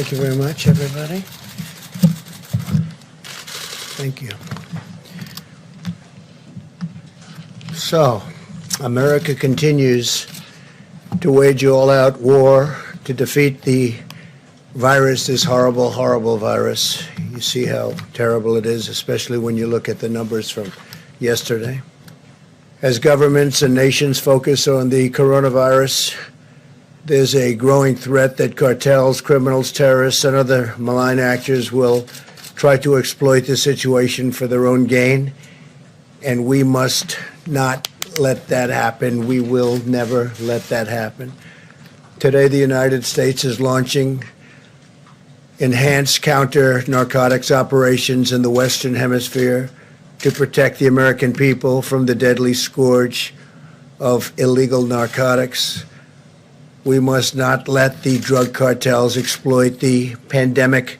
Thank you very much, everybody. Thank you. So, America continues to wage all-out war to defeat the virus, this horrible, horrible virus. You see how terrible it is, especially when you look at the numbers from yesterday. As governments and nations focus on the coronavirus, there's a growing threat that cartels, criminals, terrorists, and other malign actors will try to exploit the situation for their own gain, and we must not let that happen. We will never let that happen. Today, the United States is launching enhanced counter-narcotics operations in the Western Hemisphere to protect the American people from the deadly scourge of illegal narcotics. We must not let the drug cartels exploit the pandemic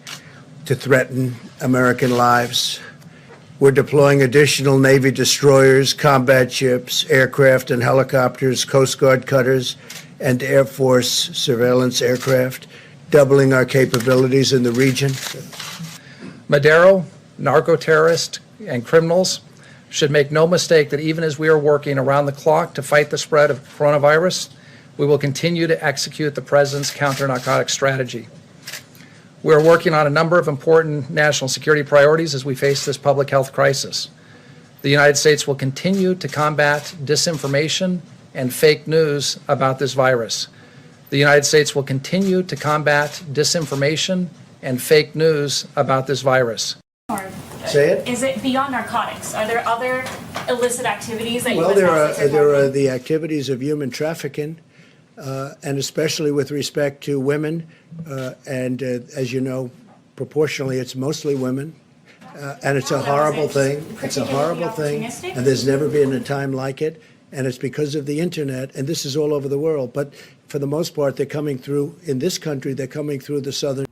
to threaten American lives. We're deploying additional Navy destroyers, combat ships, aircraft and helicopters, Coast Guard cutters, and Air Force surveillance aircraft, doubling our capabilities in the region. Madero, narco-terrorists, and criminals should make no mistake that even as we are working around the clock to fight the spread of coronavirus, we will continue to execute the President's counter-narcotics strategy. We are working on a number of important national security priorities as we face this public health crisis. The United States will continue to combat disinformation and fake news about this virus. The United States will continue to combat disinformation and fake news about this virus. Say it? Is it beyond narcotics? Are there other illicit activities that Well, U.S. there assets are the activities of human trafficking, and especially with respect to women, and as you know, proportionally, it's mostly women, and it's a horrible thing. It's a horrible thing, and there's never been a time like it, and it's because of the internet, and this is all over the world. But for the most part, they're coming through, in this country, they're coming through the southern.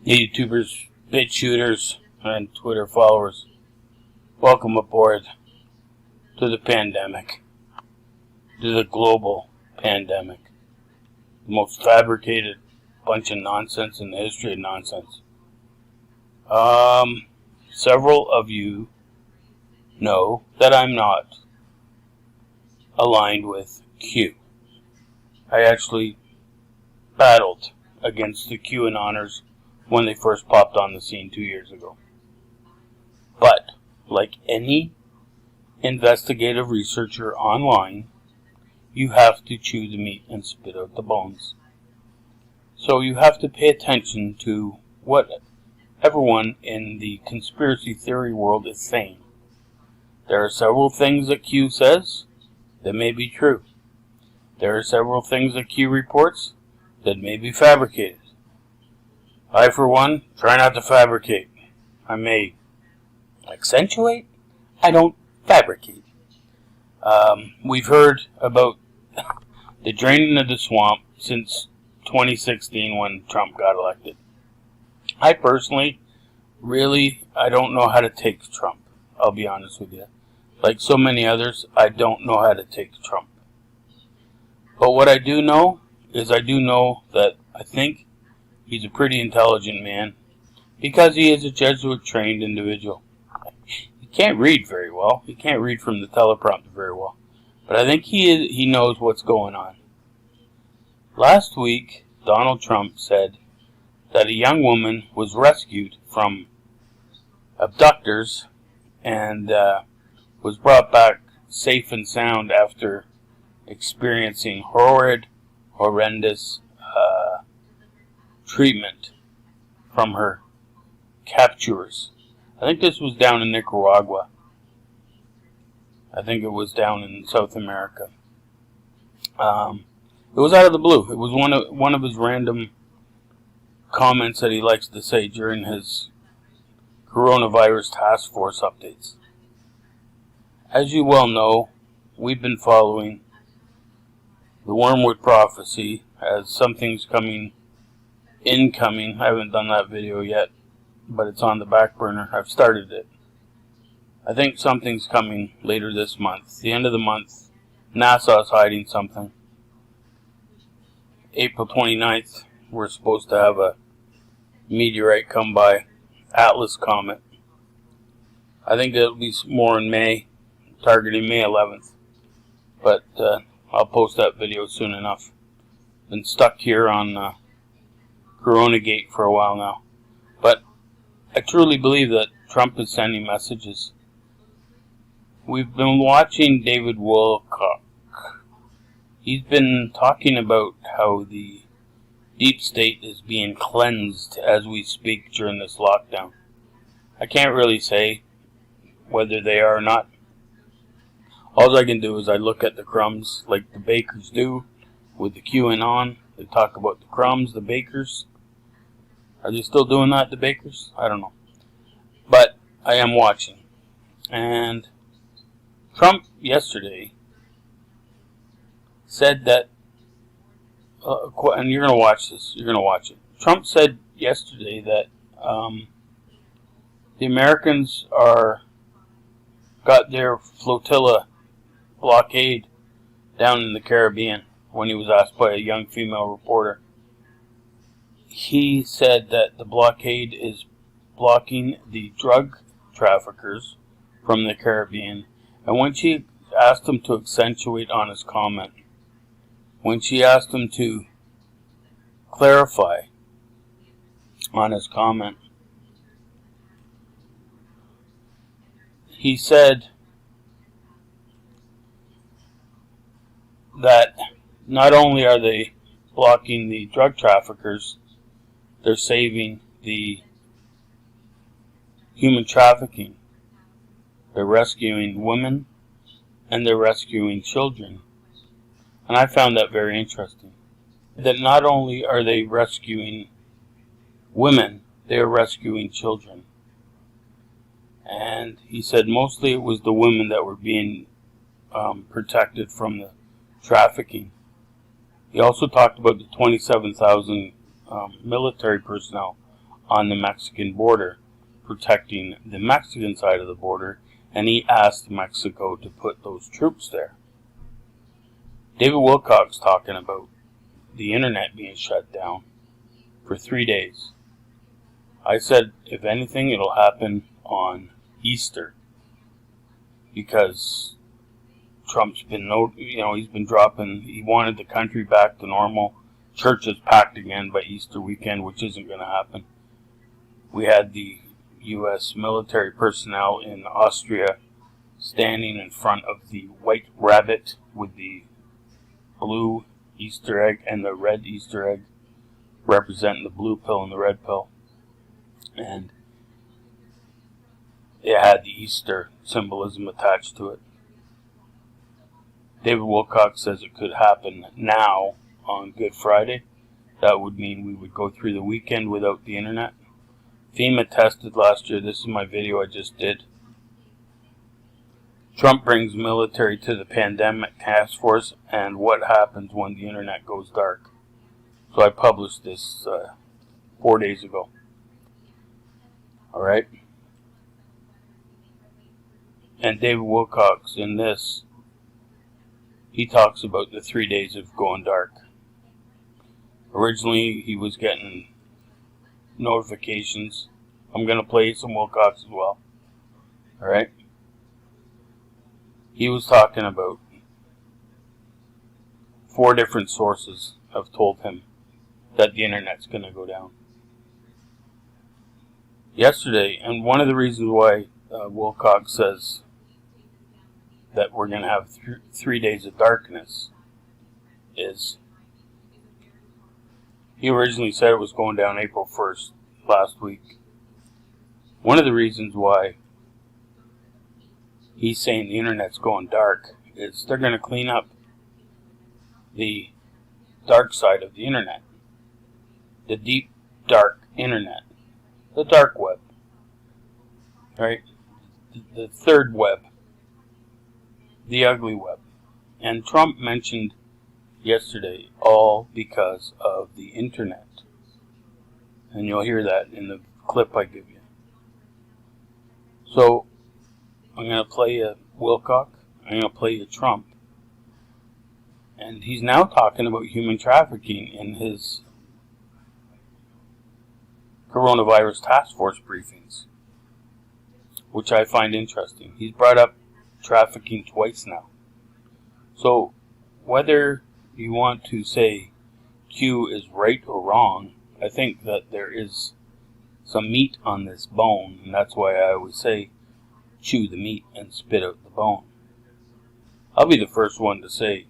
YouTubers, bit shooters, and Twitter followers, welcome aboard to the pandemic, to the global pandemic, the most fabricated bunch of nonsense in the history of nonsense. Several of you know that I'm not aligned with Q. I actually battled against the QAnoners when they first popped on the scene 2 years ago. But, like any investigative researcher online, you have to chew the meat and spit out the bones. So you have to pay attention to what everyone in the conspiracy theory world is saying. There are several things that Q says that may be true. There are several things that Q reports that may be fabricated. I, for one, try not to fabricate. I may accentuate, I don't fabricate. We've heard about the draining of the swamp since 2016 when Trump got elected. I personally, I don't know how to take Trump. I'll be honest with you. Like so many others, I don't know how to take Trump. But what I do know is I do know that I think he's a pretty intelligent man because he is a Jesuit-trained individual. He can't read very well. He can't read from the teleprompter very well. But I think he knows what's going on. Last week, Donald Trump said that a young woman was rescued from abductors and was brought back safe and sound after experiencing horrendous treatment from her captors. I think this was down in Nicaragua. I think it was down in South America. It was out of the blue. It was one of his random comments that he likes to say during his coronavirus task force updates. As you well know, we've been following the Wormwood prophecy as something's incoming. I haven't done that video yet, but it's on the back burner. I've started it. I think something's coming later this month. The end of the month, NASA is hiding something. April 29th, we're supposed to have a meteorite come by, Atlas comet. I think it'll be more in May, targeting May 11th. But I'll post that video soon enough. Been stuck here on Coronagate for a while now. But I truly believe that Trump is sending messages. We've been watching David Wilcock. He's been talking about how the deep state is being cleansed as we speak during this lockdown. I can't really say whether they are or not. All I can do is I look at the crumbs like the bakers do with the QAnon. They talk about the crumbs, the bakers. Are they still doing that, the bakers? I don't know. But I am watching. And Trump yesterday said that, and you're going to watch this, you're going to watch it. Trump said yesterday that the Americans got their flotilla blockade down in the Caribbean when he was asked by a young female reporter. He said that the blockade is blocking the drug traffickers from the Caribbean. And when she asked him to accentuate on his comment, when she asked him to clarify on his comment, he said that not only are they blocking the drug traffickers, they're saving the human trafficking. They're rescuing women and they're rescuing children. And I found that very interesting. That not only are they rescuing women, they are rescuing children. And he said mostly it was the women that were being protected from the trafficking. He also talked about the 27,000 military personnel on the Mexican border protecting the Mexican side of the border, and he asked Mexico to put those troops there. David Wilcock's talking about the internet being shut down for 3 days. I said, if anything, it'll happen on Easter, because Trump's been, he's been dropping, he wanted the country back to normal. Churches packed again by Easter weekend, which isn't going to happen. We had the U.S. military personnel in Austria standing in front of the white rabbit with the blue Easter egg and the red Easter egg, representing the blue pill and the red pill. And it had the Easter symbolism attached to it. David Wilcock says it could happen now on Good Friday. That would mean we would go through the weekend without the internet. FEMA tested last year. This is my video I just did. Trump brings military to the pandemic task force and what happens when the internet goes dark. So I published this 4 days ago. Alright? And David Wilcock's in this. He talks about the 3 days of going dark. Originally, he was getting notifications. I'm going to play some Wilcox as well. Alright? He was talking about 4 different sources have told him that the internet's going to go down. Yesterday, and one of the reasons why Wilcox says that we're going to have 3 days of darkness is he originally said it was going down April 1st last week. One of the reasons why he's saying the internet's going dark is they're going to clean up the dark side of the internet. The deep, dark internet. The dark web. Right? The third web. The ugly web. And Trump mentioned yesterday all because of the internet. And you'll hear that in the clip I give you. So, I'm going to play a Wilcock. I'm going to play a Trump. And he's now talking about human trafficking in his coronavirus task force briefings, which I find interesting. He's brought up trafficking twice now. So whether you want to say Q is right or wrong, I think that there is some meat on this bone, and that's why I always say chew the meat and spit out the bone. I'll be the first one to say,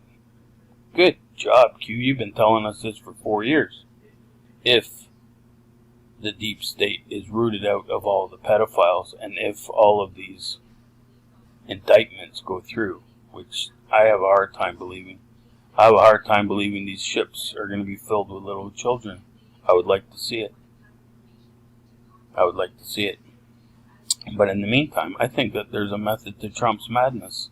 good job, Q, you've been telling us this for 4 years. If the deep state is rooted out of all the pedophiles, and if all of these indictments go through, which I have a hard time believing. I have a hard time believing these ships are going to be filled with little children. I would like to see it. I would like to see it. But in the meantime, I think that there's a method to Trump's madness.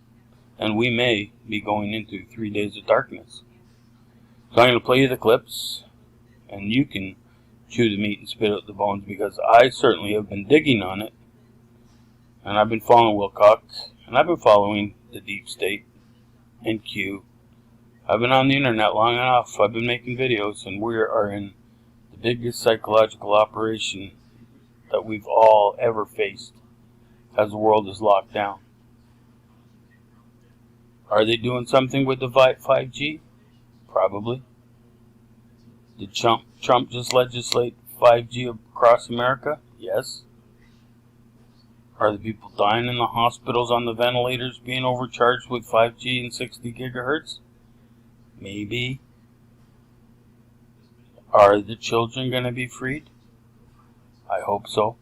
And we may be going into 3 days of darkness. So I'm going to play you the clips, and you can chew the meat and spit out the bones, because I certainly have been digging on it. And I've been following Wilcox, and I've been following the deep state and Q. I've been on the internet long enough. I've been making videos, and we are in the biggest psychological operation that we've all ever faced as the world is locked down. Are they doing something with the 5G? Probably. Did Trump just legislate 5G across America? Yes. Are the people dying in the hospitals on the ventilators being overcharged with 5G and 60 gigahertz? Maybe. Are the children going to be freed? I hope so.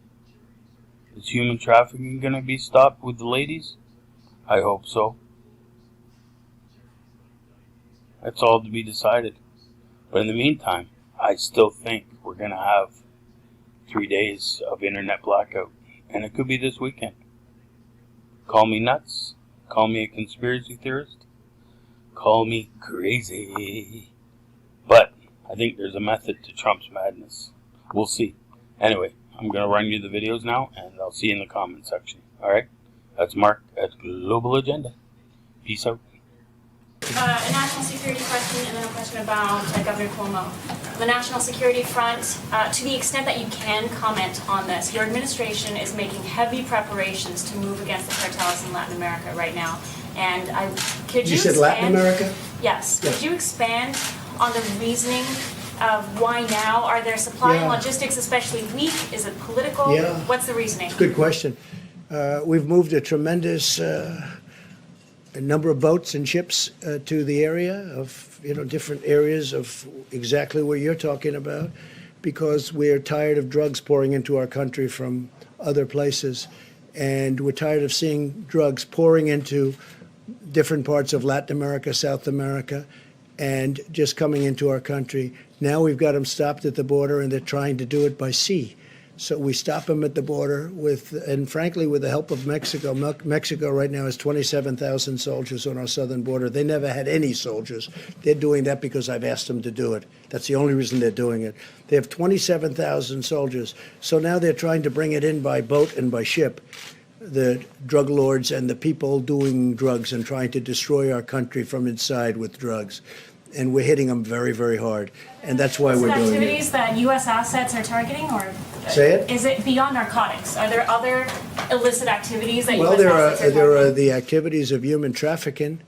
Is human trafficking going to be stopped with the ladies? I hope so. That's all to be decided. But in the meantime, I still think we're going to have 3 days of internet blackout. And it could be this weekend. Call me nuts. Call me a conspiracy theorist. Call me crazy. But I think there's a method to Trump's madness. We'll see. Anyway, I'm going to run you the videos now, and I'll see you in the comment section. Alright? That's Mark at Global Agenda. Peace out. A national security question and then a question about Governor Cuomo. The national security front, to the extent that you can comment on this, your administration is making heavy preparations to move against the cartels in Latin America right now. And could you said expand, Latin America? Yes. Yeah. Could you expand on the reasoning of why now? Are their supply and logistics especially weak? Is it political? Yeah. What's the reasoning? Good question. We've moved a tremendous a number of boats and ships to the area of, different areas of exactly what you're talking about, because we're tired of drugs pouring into our country from other places. And we're tired of seeing drugs pouring into different parts of Latin America, South America, and just coming into our country. Now we've got them stopped at the border, and they're trying to do it by sea. So we stop them at the border and frankly, with the help of Mexico. Mexico right now has 27,000 soldiers on our southern border. They never had any soldiers. They're doing that because I've asked them to do it. That's the only reason they're doing it. They have 27,000 soldiers. So now they're trying to bring it in by boat and by ship, the drug lords and the people doing drugs and trying to destroy our country from inside with drugs. And we're hitting them very, very hard. And that's why we're doing it. Activities that U.S. assets are targeting, or Say it? is it beyond narcotics? Are there other illicit activities that Well, U.S. assets are there are targeting? the activities of human trafficking,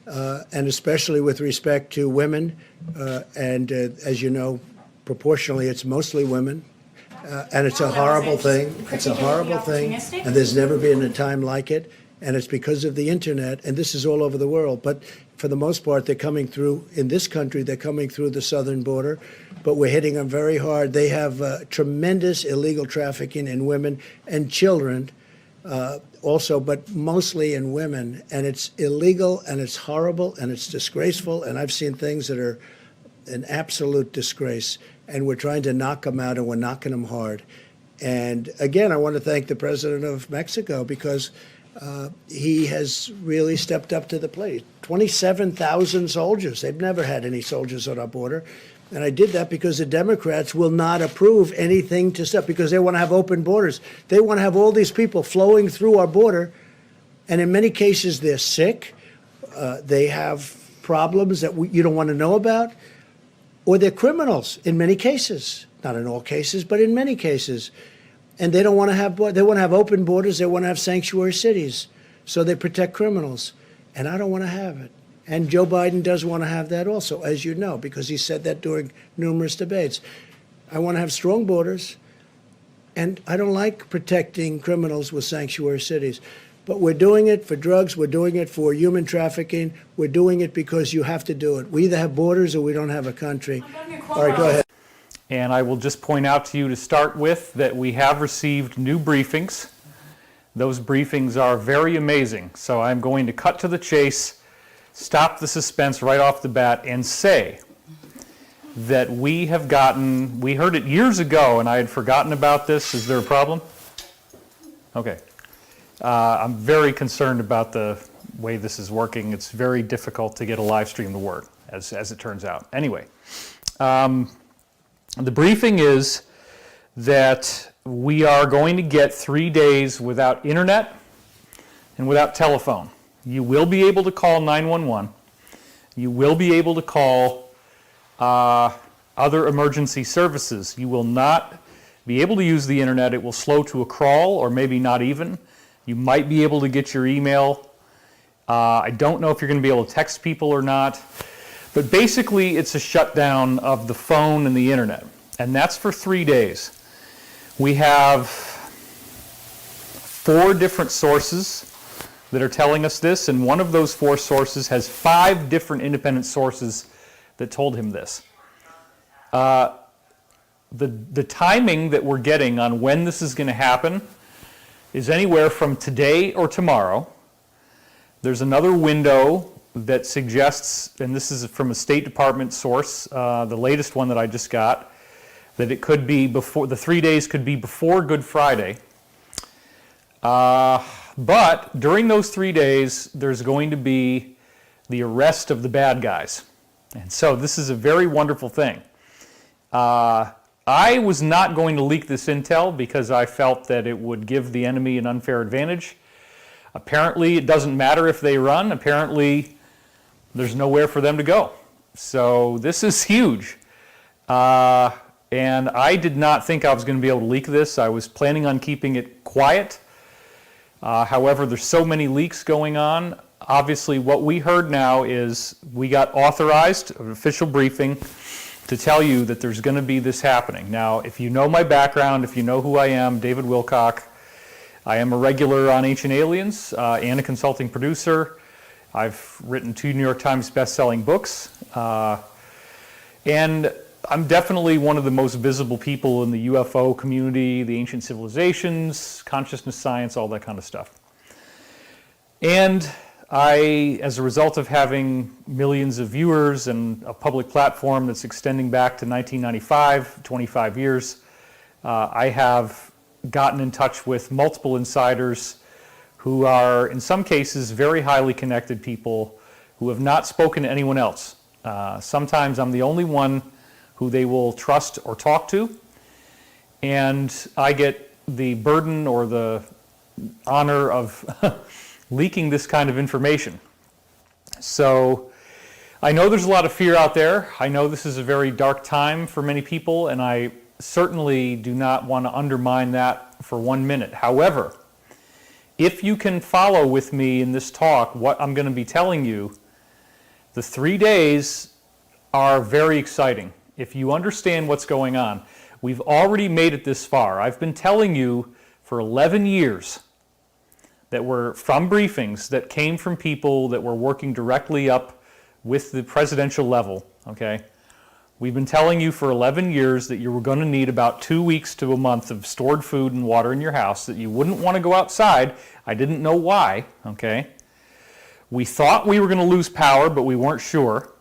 and especially with respect to women. And as you know, proportionally, it's mostly women. And it's a horrible thing. It's a horrible thing. Opportunistic? And there's never been a time like it. And it's because of the internet. And this is all over the world. But for the most part, they're coming through, in this country, they're coming through the southern border. But we're hitting them very hard. They have tremendous illegal trafficking in women and children also, but mostly in women. And it's illegal, and it's horrible, and it's disgraceful. And I've seen things that are an absolute disgrace. And we're trying to knock them out, and we're knocking them hard. And again, I want to thank the president of Mexico, because he has really stepped up to the plate. 27,000 soldiers. They've never had any soldiers on our border. And I did that because the Democrats will not approve anything to stop, because they want to have open borders. They want to have all these people flowing through our border. And in many cases, they're sick. They have problems that you don't want to know about. Or they're criminals in many cases. not in all cases, but in many cases. And they don't want to have, they want to have open borders, they want to have sanctuary cities, so they protect criminals. And I don't want to have it. And Joe Biden does want to have that also, as you know, because he said that during numerous debates. I want to have strong borders, and I don't like protecting criminals with sanctuary cities. But we're doing it for drugs, we're doing it for human trafficking, we're doing it because you have to do it. We either have borders or we don't have a country. All right, go ahead. And I will just point out to you to start with that we have received new briefings. Those briefings are very amazing. So I'm going to cut to the chase, stop the suspense right off the bat, and say that we have gotten, we heard it years ago and I had forgotten about this. Is there a problem? Okay. I'm very concerned about the way this is working. It's very difficult to get a live stream to work, as it turns out. Anyway. The briefing is that we are going to get 3 days without internet and without telephone. You will be able to call 911. You will be able to call other emergency services. You will not be able to use the internet. It will slow to a crawl, or maybe not even. You might be able to get your email. I don't know if you're going to be able to text people or not. But basically, it's a shutdown of the phone and the internet. And that's for 3 days. We have 4 different sources that are telling us this, and one of those 4 sources has 5 different independent sources that told him this. The timing that we're getting on when this is going to happen is anywhere from today or tomorrow. There's another window that suggests, and this is from a State Department source, the latest one that I just got, that it could be before, the 3 days could be before Good Friday. But during those 3 days, there's going to be the arrest of the bad guys. And so this is a very wonderful thing. I was not going to leak this intel because I felt that it would give the enemy an unfair advantage. Apparently, it doesn't matter if they run. Apparently, there's nowhere for them to go. So this is huge. And I did not think I was going to be able to leak this. I was planning on keeping it quiet. However, there's so many leaks going on. Obviously, what we heard now is we got authorized, an official briefing, to tell you that there's going to be this happening. Now, if you know my background, if you know who I am, David Wilcock, I am a regular on Ancient Aliens and a consulting producer. I've written 2 New York Times best-selling books. And I'm definitely one of the most visible people in the UFO community, the ancient civilizations, consciousness science, all that kind of stuff. And I, as a result of having millions of viewers and a public platform that's extending back to 1995, 25 years, I have gotten in touch with multiple insiders who are, in some cases, very highly connected people who have not spoken to anyone else. Sometimes I'm the only one who they will trust or talk to, and I get the burden or the honor of leaking this kind of information. So I know there's a lot of fear out there. I know this is a very dark time for many people, and I certainly do not want to undermine that for 1 minute. However, if you can follow with me in this talk what I'm going to be telling you, the 3 days are very exciting. If you understand what's going on, we've already made it this far. I've been telling you for 11 years that were from briefings that came from people that were working directly up with the presidential level, okay? We've been telling you for 11 years that you were going to need about 2 weeks to a month of stored food and water in your house, that you wouldn't want to go outside. I didn't know why, okay? We thought we were going to lose power, but we weren't sure.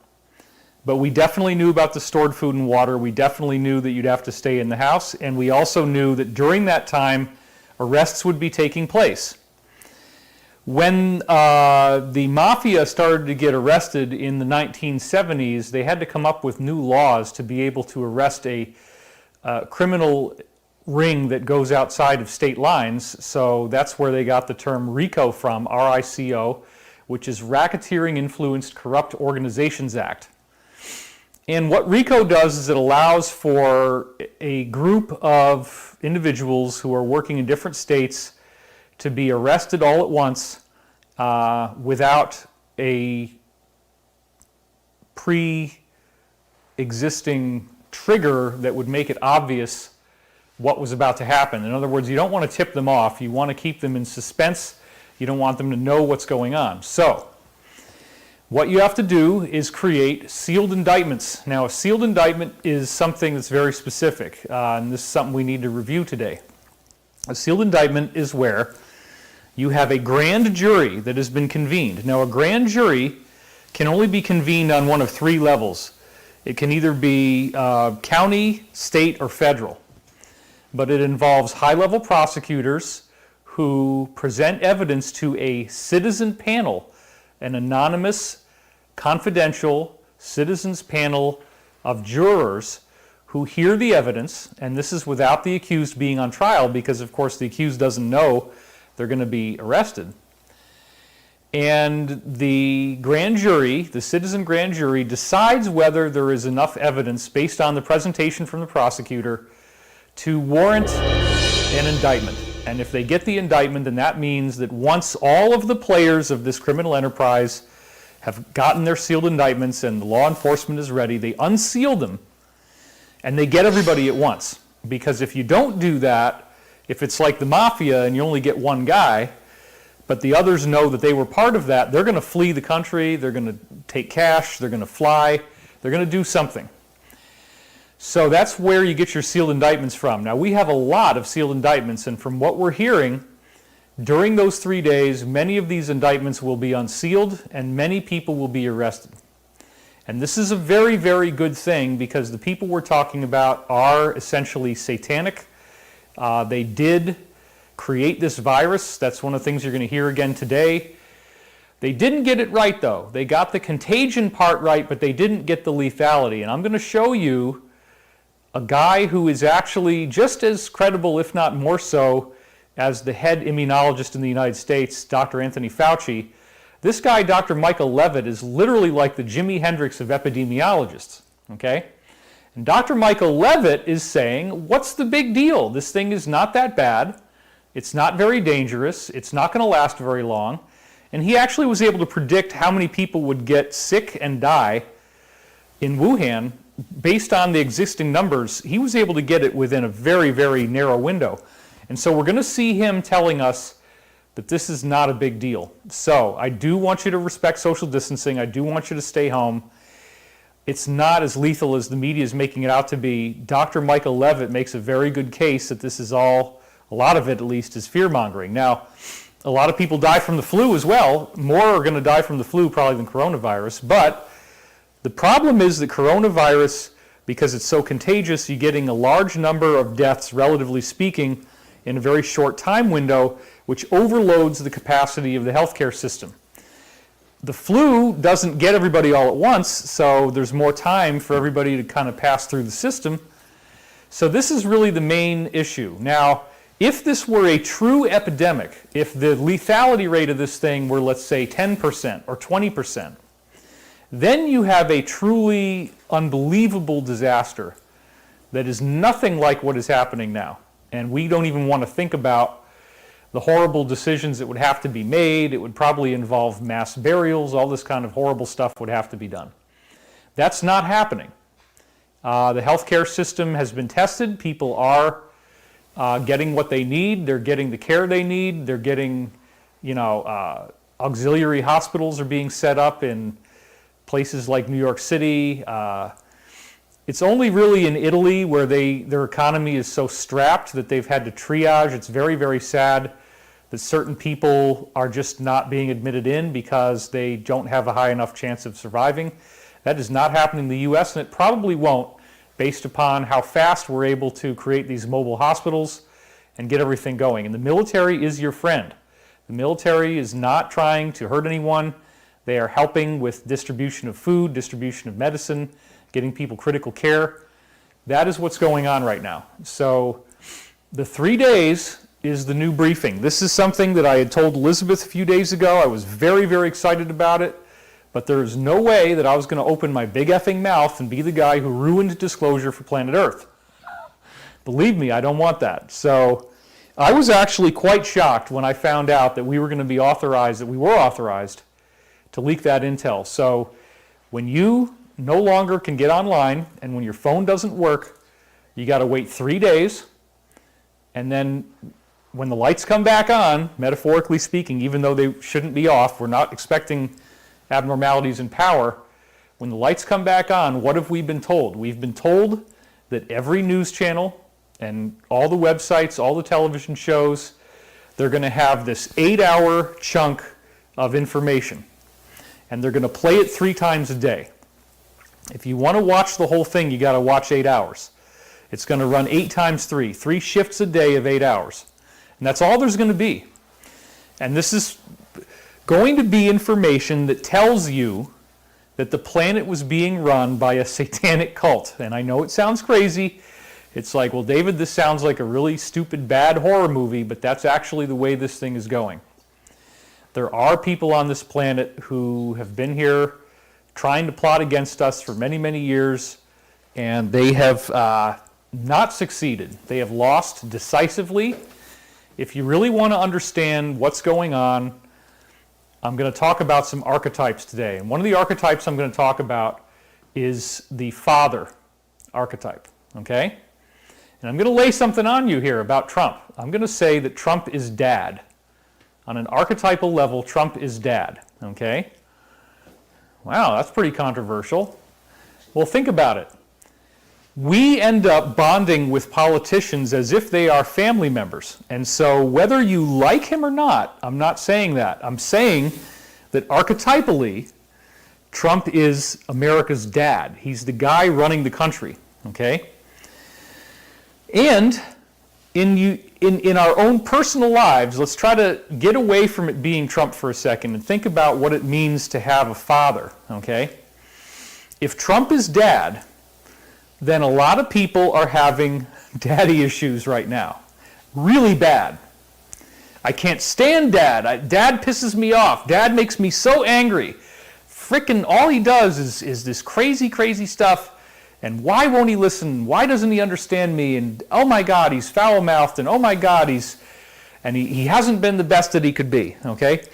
But we definitely knew about the stored food and water. We definitely knew that you'd have to stay in the house. And we also knew that during that time, arrests would be taking place. When the mafia started to get arrested in the 1970s, they had to come up with new laws to be able to arrest a criminal ring that goes outside of state lines. So that's where they got the term RICO from, R-I-C-O, which is Racketeering Influenced Corrupt Organizations Act. And what RICO does is it allows for a group of individuals who are working in different states to be arrested all at once without a pre-existing trigger that would make it obvious what was about to happen. In other words, you don't want to tip them off. You want to keep them in suspense. You don't want them to know what's going on. So, what you have to do is create sealed indictments. Now, a sealed indictment is something that's very specific, and this is something we need to review today. A sealed indictment is where you have a grand jury that has been convened. Now, a grand jury can only be convened on one of three levels. It can either be county, state, or federal. But it involves high-level prosecutors who present evidence to a citizen panel, an anonymous, confidential citizens panel of jurors who hear the evidence, and this is without the accused being on trial because, of course, the accused doesn't know they're going to be arrested. And the grand jury, the citizen grand jury, decides whether there is enough evidence based on the presentation from the prosecutor to warrant an indictment. And if they get the indictment, then that means that once all of the players of this criminal enterprise have gotten their sealed indictments and the law enforcement is ready, they unseal them and they get everybody at once. Because if you don't do that, if it's like the mafia and you only get one guy, but the others know that they were part of that, they're going to flee the country, they're going to take cash, they're going to fly, they're going to do something. So that's where you get your sealed indictments from. Now, we have a lot of sealed indictments, and from what we're hearing, during those 3 days, many of these indictments will be unsealed and many people will be arrested. And this is a very, very good thing because the people we're talking about are essentially satanic. They did create this virus. That's one of the things you're going to hear again today. They didn't get it right, though. They got the contagion part right, but they didn't get the lethality. And I'm going to show you a guy who is actually just as credible, if not more so, as the head immunologist in the United States, Dr. Anthony Fauci. This guy, Dr. Michael Levitt, is literally like the Jimi Hendrix of epidemiologists, okay? And Dr. Michael Levitt is saying, what's the big deal? This thing is not that bad. It's not very dangerous. It's not going to last very long. And he actually was able to predict how many people would get sick and die in Wuhan based on the existing numbers. He was able to get it within a very, very narrow window. And so we're going to see him telling us that this is not a big deal. So I do want you to respect social distancing. I do want you to stay home. It's not as lethal as the media is making it out to be. Dr. Michael Levitt makes a very good case that this is all, a lot of it at least, is fear-mongering. Now, a lot of people die from the flu as well. More are going to die from the flu probably than coronavirus. But the problem is that coronavirus, because it's so contagious, you're getting a large number of deaths, relatively speaking, in a very short time window, which overloads the capacity of the healthcare system. The flu doesn't get everybody all at once, so there's more time for everybody to kind of pass through the system. So this is really the main issue. Now, if this were a true epidemic, if the lethality rate of this thing were, let's say, 10% or 20%, then you have a truly unbelievable disaster that is nothing like what is happening now. And we don't even want to think about the horrible decisions that would have to be made. It would probably involve mass burials. All this kind of horrible stuff would have to be done. That's not happening. The healthcare system has been tested. People are getting what they need. They're getting the care they need. They're getting, auxiliary hospitals are being set up in places like New York City. It's only really in Italy where their economy is so strapped that they've had to triage. It's very, very sad that certain people are just not being admitted in because they don't have a high enough chance of surviving. That is not happening in the U.S., and it probably won't, based upon how fast we're able to create these mobile hospitals and get everything going. And the military is your friend. The military is not trying to hurt anyone. They are helping with distribution of food, distribution of medicine, getting people critical care. That is what's going on right now. So the 3 days is the new briefing. This is something that I had told Elizabeth a few days ago. I was very, very excited about it. But there is no way that I was going to open my big effing mouth and be the guy who ruined disclosure for planet Earth. Believe me, I don't want that. So I was actually quite shocked when I found out that we were going to be authorized, that we were authorized to leak that intel. So when you no longer can get online and when your phone doesn't work, you got to wait 3 days. And then when the lights come back on, metaphorically speaking, even though they shouldn't be off, we're not expecting abnormalities in power. When the lights come back on, what have we been told? We've been told that every news channel and all the websites, all the television shows, they're going to have this 8-hour chunk of information. And they're going to play it 3 times a day. If you want to watch the whole thing, you got to watch 8 hours. It's going to run 8 times 3, 3 shifts a day of 8 hours. And that's all there's going to be. And this is going to be information that tells you that the planet was being run by a satanic cult. And I know it sounds crazy. It's like, well, David, this sounds like a really stupid, bad horror movie, but that's actually the way this thing is going. There are people on this planet who have been here trying to plot against us for many, many years, and they have not succeeded. They have lost decisively. If you really want to understand what's going on, I'm going to talk about some archetypes today. And one of the archetypes I'm going to talk about is the father archetype, okay? And I'm going to lay something on you here about Trump. I'm going to say that Trump is dad. On an archetypal level, Trump is dad, okay? Wow, that's pretty controversial. Well, think about it. We end up bonding with politicians as if they are family members. And so whether you like him or not, I'm not saying that. I'm saying that archetypally, Trump is America's dad. He's the guy running the country, okay? And in our own personal lives, let's try to get away from it being Trump for a second and think about what it means to have a father, okay? If Trump is dad, then a lot of people are having daddy issues right now. Really bad. I can't stand dad. Dad pisses me off. Dad makes me so angry. Frickin' all he does is this crazy, crazy stuff. And why won't he listen? Why doesn't he understand me? And oh my God, he's foul-mouthed. And oh my God, he hasn't been the best that he could be, okay?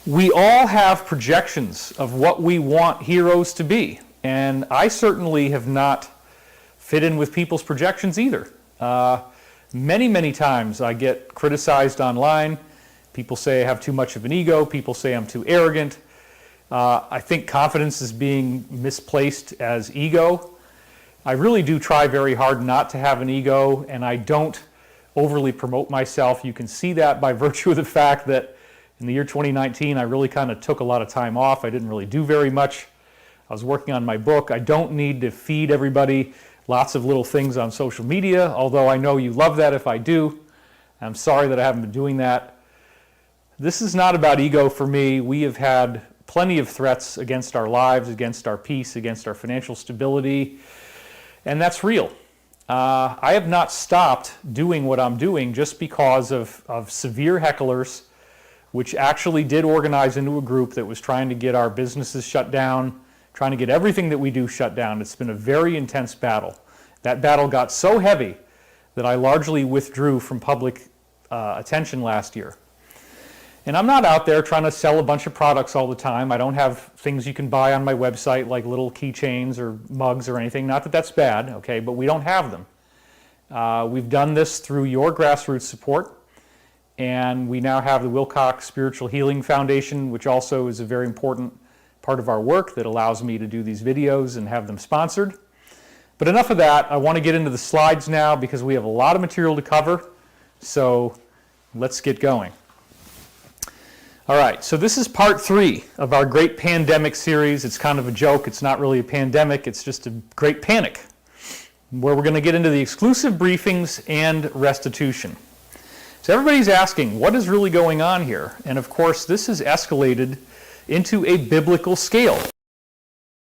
We all have projections of what we want heroes to be. And I certainly have not fit in with people's projections either. Many, many times I get criticized online. People say I have too much of an ego. People say I'm too arrogant. I think confidence is being misplaced as ego. I really do try very hard not to have an ego, and I don't overly promote myself. You can see that by virtue of the fact that in the year 2019, I really kind of took a lot of time off. I didn't really do very much. I was working on my book. I don't need to feed everybody lots of little things on social media, although I know you love that if I do. I'm sorry that I haven't been doing that. This is not about ego for me. We have had plenty of threats against our lives, against our peace, against our financial stability, and that's real. I have not stopped doing what I'm doing just because of severe hecklers, which actually did organize into a group that was trying to get our businesses shut down, trying to get everything that we do shut down. It's been a very intense battle. That battle got so heavy that I largely withdrew from public attention last year. And I'm not out there trying to sell a bunch of products all the time. I don't have things you can buy on my website like little keychains or mugs or anything. Not that that's bad, okay, but we don't have them. We've done this through your grassroots support, and we now have the Wilcox Spiritual Healing Foundation, which also is a very important part of our work that allows me to do these videos and have them sponsored. But enough of that. I want to get into the slides now because we have a lot of material to cover. So let's get going. All right, so this is part 3 of our Great Pandemic series. It's kind of a joke. It's not really a pandemic. It's just a great panic, where we're going to get into the exclusive briefings and restitution. So everybody's asking, what is really going on here? And of course, this has escalated into a biblical scale.